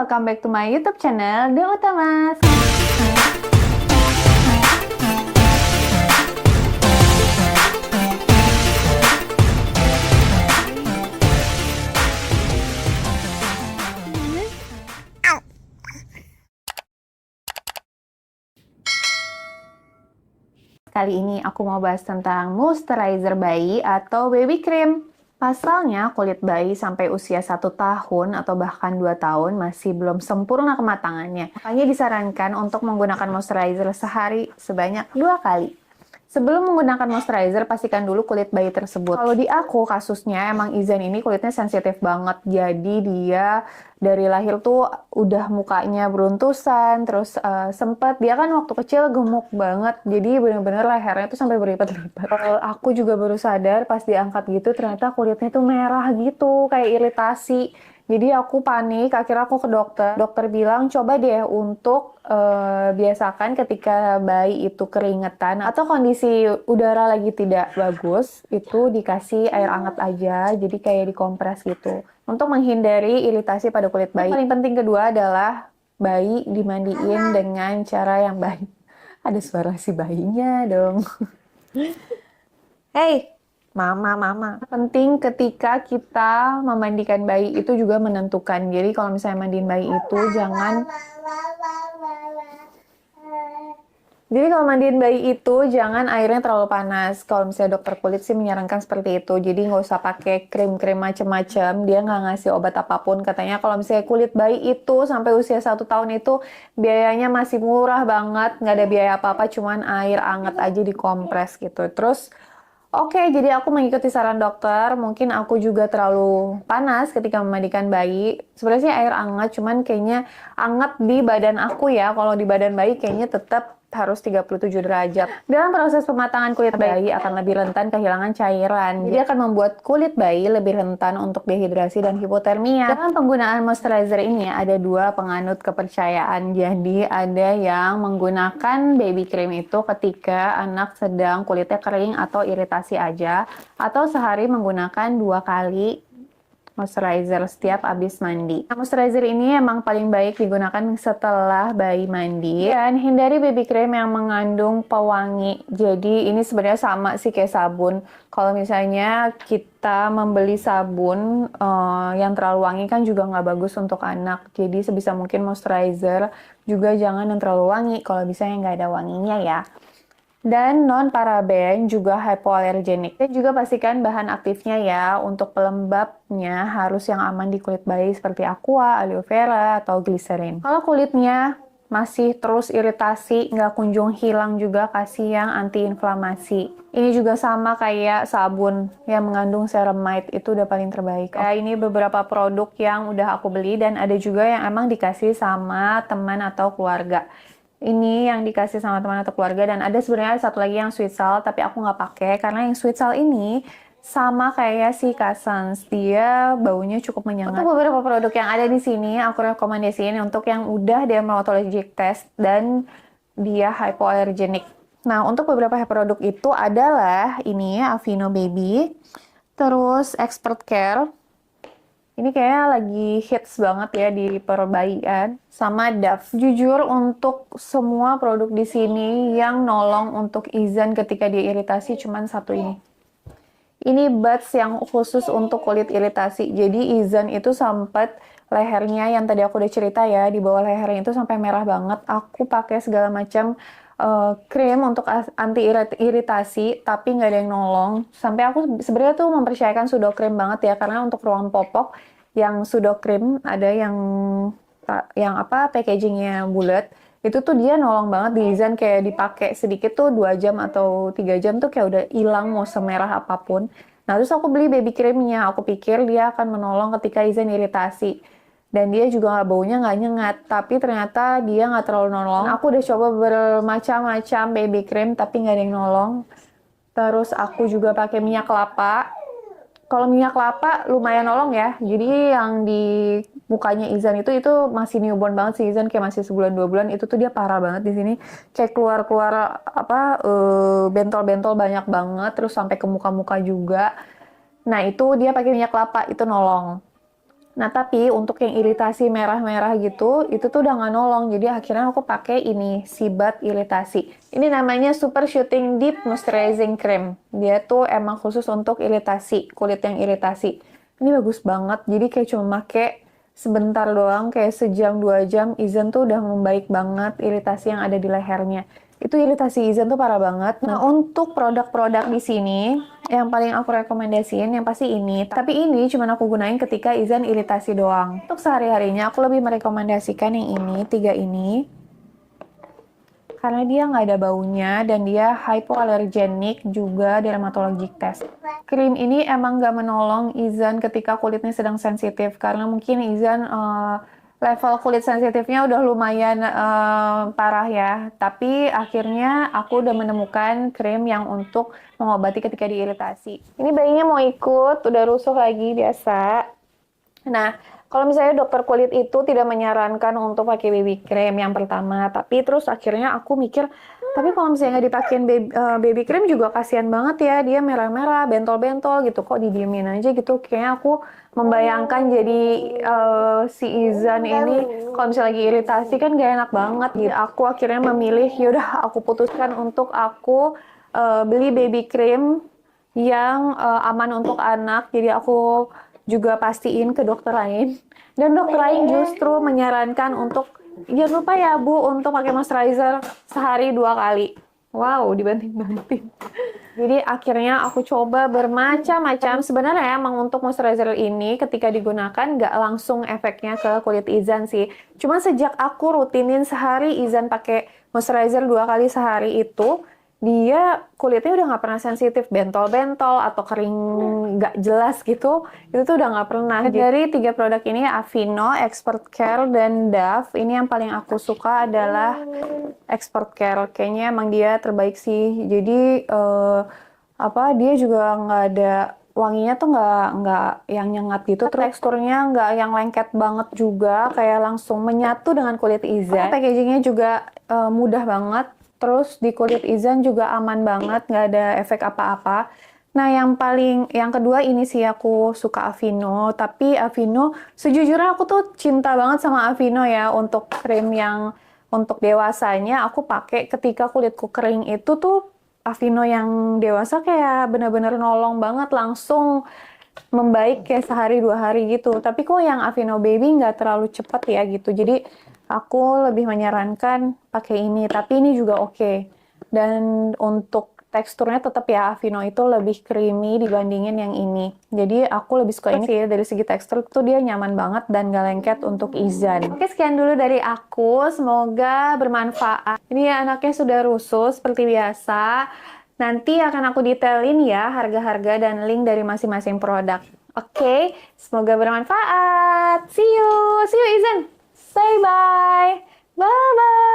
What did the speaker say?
welcome back to my YouTube channel, The Utamas. Kali ini aku mau bahas tentang moisturizer bayi atau baby cream. Pasalnya, kulit bayi sampai usia 1 tahun atau bahkan 2 tahun masih belum sempurna kematangannya. Makanya disarankan untuk menggunakan moisturizer sehari sebanyak 2 kali. Sebelum menggunakan moisturizer, pastikan dulu kulit bayi tersebut. Kalau di aku, kasusnya emang Izan ini kulitnya sensitif banget. Jadi dia dari lahir tuh udah mukanya beruntusan, terus sempet dia kan waktu kecil gemuk banget. Jadi bener-bener lehernya tuh sampai berlipat-lipat. Aku juga baru sadar pas diangkat gitu, ternyata kulitnya tuh merah gitu, kayak iritasi. Jadi aku panik, akhirnya aku ke dokter. Dokter bilang coba deh untuk biasakan ketika bayi itu keringetan atau kondisi udara lagi tidak bagus, itu dikasih air hangat aja, jadi kayak dikompres gitu. Untuk menghindari iritasi pada kulit bayi. Yang paling penting kedua adalah bayi dimandiin dengan cara yang baik. Ada suara si bayinya dong. Hey, mama. Penting ketika kita memandikan bayi itu juga menentukan. Jadi kalau misalnya mandiin bayi itu jangan airnya terlalu panas. Kalau misalnya dokter kulit sih menyarankan seperti itu. Jadi nggak usah pakai krim-krim macem-macem. Dia nggak ngasih obat apapun. Katanya kalau misalnya kulit bayi itu sampai usia 1 tahun itu biayanya masih murah banget. Nggak ada biaya apa-apa, cuman air anget aja dikompres gitu. Terus oke, jadi aku mengikuti saran dokter. Mungkin aku juga terlalu panas ketika memandikan bayi. Sebenarnya sih air hangat, cuman kayaknya hangat di badan aku ya. Kalau di badan bayi kayaknya tetap harus 37 derajat. Dalam proses pematangan kulit bayi akan lebih rentan kehilangan cairan. Jadi akan membuat kulit bayi lebih rentan untuk dehidrasi dan hipotermia. Dalam penggunaan moisturizer ini ada 2 penganut kepercayaan. Jadi ada yang menggunakan baby cream itu ketika anak sedang kulitnya kering atau iritasi aja. Atau sehari menggunakan 2 kali moisturizer setiap habis mandi. Nah, moisturizer ini emang paling baik digunakan setelah bayi mandi. Dan hindari baby cream yang mengandung pewangi. Jadi ini sebenarnya sama sih kayak sabun. Kalau misalnya kita membeli sabun yang terlalu wangi kan juga nggak bagus untuk anak. Jadi sebisa mungkin moisturizer juga jangan yang terlalu wangi. Kalau bisa yang nggak ada wanginya ya. Dan non-paraben juga hypoallergenic. Dan juga pastikan bahan aktifnya ya. Untuk pelembabnya harus yang aman di kulit bayi seperti aqua, aloe vera, atau glycerin. Kalau kulitnya masih terus iritasi, nggak kunjung hilang juga, kasih yang anti-inflamasi. Ini juga sama kayak sabun yang mengandung ceramide, itu udah paling terbaik. Ini beberapa produk yang udah aku beli dan ada juga yang emang dikasih sama teman atau keluarga. Ini yang dikasih sama teman atau keluarga, dan ada sebenarnya satu lagi yang sweet salt, tapi aku nggak pakai karena yang sweet salt ini sama kayak si Kassens, dia baunya cukup menyengat. Untuk beberapa produk yang ada di sini, aku rekomendasiin untuk yang udah dermatologic test dan dia hypoallergenic. Nah, untuk beberapa produk itu adalah ini Aveeno Baby, terus Expert Care. Ini kayaknya lagi hits banget ya di perbayian. Sama Dove. Jujur untuk semua produk di sini yang nolong untuk Izan ketika dia iritasi cuman satu ini. Ini buds yang khusus untuk kulit iritasi. Jadi Izan itu sempat lehernya yang tadi aku udah cerita ya, di bawah lehernya itu sampai merah banget. Aku pakai segala macam krim untuk anti iritasi, tapi nggak ada yang nolong. Sampai aku sebenarnya tuh mempercayakan Sudocrem banget ya, karena untuk ruang popok yang Sudocrem ada yang packagingnya bulat, itu tuh dia nolong banget di Izan, kayak dipakai sedikit tuh 2 jam atau 3 jam tuh kayak udah hilang mau semerah apapun. Nah terus aku beli baby creamnya, aku pikir dia akan menolong ketika Izan iritasi. Dan dia juga baunya nggak nyengat, tapi ternyata dia nggak terlalu nolong. Aku udah coba bermacam-macam baby cream, tapi nggak ada yang nolong. Terus aku juga pakai minyak kelapa. Kalau minyak kelapa lumayan nolong ya. Jadi yang di mukanya Izan itu masih newborn banget sih Izan, kayak masih sebulan 2 bulan, itu tuh dia parah banget di sini. Kayak keluar bentol-bentol banyak banget, terus sampai ke muka-muka juga. Nah, itu dia pakai minyak kelapa, itu nolong. Nah, tapi untuk yang iritasi merah-merah gitu, itu tuh udah nggak nolong. Jadi akhirnya aku pakai ini, Sibat Iritasi. Ini namanya Super Shooting Deep Moisturizing Cream. Dia tuh emang khusus untuk iritasi, kulit yang iritasi. Ini bagus banget. Jadi kayak cuma pakai sebentar doang, kayak sejam 2 jam, Izan tuh udah membaik banget iritasi yang ada di lehernya. Itu iritasi Izan tuh parah banget. Nah, untuk produk-produk di sini, yang paling aku rekomendasiin yang pasti ini. Tapi ini cuma aku gunain ketika Izan iritasi doang. Untuk sehari-harinya, aku lebih merekomendasikan yang ini, 3 ini. Karena dia nggak ada baunya dan dia hypoallergenic juga dermatologic test. Krim ini emang nggak menolong Izan ketika kulitnya sedang sensitif karena mungkin Izan level kulit sensitifnya udah lumayan parah ya. Tapi akhirnya aku udah menemukan krim yang untuk mengobati ketika diiritasi. Ini bayinya mau ikut, udah rusuh lagi biasa. Nah, kalau misalnya dokter kulit itu tidak menyarankan untuk pakai baby cream yang pertama, tapi terus akhirnya aku mikir, tapi kalau misalnya nggak dipakein baby cream juga kasihan banget ya, dia merah-merah, bentol-bentol gitu, kok didiemin aja gitu. Kayaknya aku membayangkan jadi si Izan ini kalau misalnya lagi iritasi kan gak enak banget gitu. Aku akhirnya memilih, yaudah aku putuskan untuk aku beli baby cream yang aman untuk anak, jadi aku juga pastiin ke dokter lain. Dan dokter lain justru menyarankan untuk, jangan lupa ya Bu, untuk pakai moisturizer sehari 2 kali. Wow, dibanting-banting. Jadi akhirnya aku coba bermacam-macam. Sebenarnya emang untuk moisturizer ini ketika digunakan nggak langsung efeknya ke kulit Izan sih. Cuma sejak aku rutinin sehari Izan pakai moisturizer 2 kali sehari itu, dia kulitnya udah nggak pernah sensitif bentol-bentol atau kering nggak jelas gitu, itu tuh udah nggak pernah. Dari 3 produk ini, Aveeno, Expert Care, dan Dove, ini yang paling aku suka adalah Expert Care. Kayaknya emang dia terbaik sih. Jadi dia juga nggak ada wanginya tuh nggak yang nyengat gitu, teksturnya nggak yang lengket banget juga, kayak langsung menyatu dengan kulit Izan. Packagingnya juga mudah banget. Terus di kulit Izan juga aman banget, nggak ada efek apa-apa. Nah, yang kedua ini sih aku suka Aveeno, tapi Aveeno sejujurnya aku tuh cinta banget sama Aveeno ya untuk krim yang untuk dewasanya aku pakai ketika kulitku kering itu tuh Aveeno yang dewasa kayak bener-bener nolong banget, langsung membaik kayak sehari 2 hari gitu. Tapi kok yang Aveeno Baby nggak terlalu cepet ya gitu. Jadi aku lebih menyarankan pakai ini, tapi ini juga oke. Dan untuk teksturnya tetap ya Aveeno itu lebih creamy dibandingin yang ini. Jadi aku lebih suka ini sih, dari segi tekstur tuh dia nyaman banget dan gak lengket untuk Izan. Oke, sekian dulu dari aku, semoga bermanfaat. Ini anaknya sudah rusuh seperti biasa. Nanti akan aku detailin ya harga-harga dan link dari masing-masing produk. Oke, semoga bermanfaat. See you Izan. Say bye. Bye-bye.